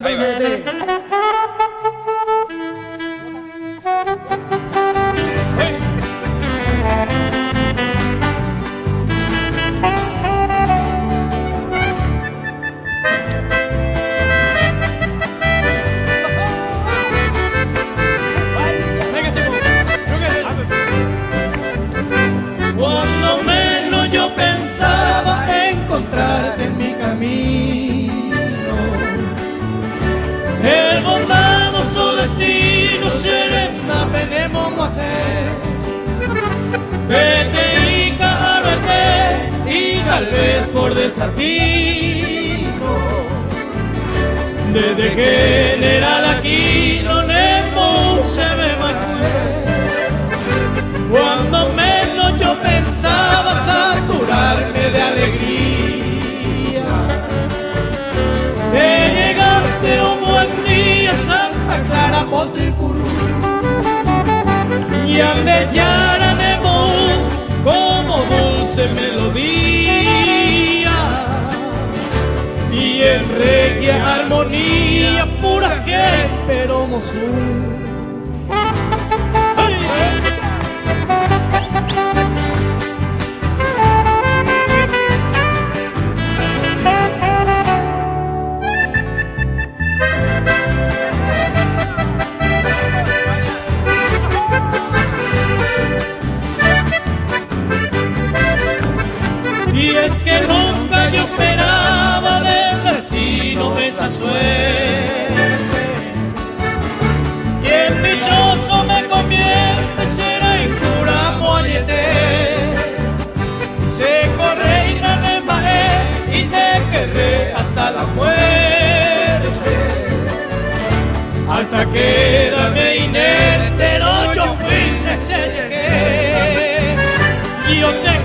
Ahí va. Cuando menos yo pensaba encontrarte en mi camino, el bondadoso destino serena venemos mujer. Vete y carrete y tal vez por desatino, desde General Aquino Nemo se me marchó. Cuando menos yo pensaba saturarme de alegría, te llegaste un buen día, Santa Clara, Poticurú, y Andellana Nemo como dulce melodía, y en regia armonía, pura gente, pero mozú. Y es que nunca yo esperaba del destino esa suerte, y el dichoso me convierte será en cura mollete, se correina de maé y te querré hasta la muerte, hasta que era me inerte, no yo fui que se llegué, yo te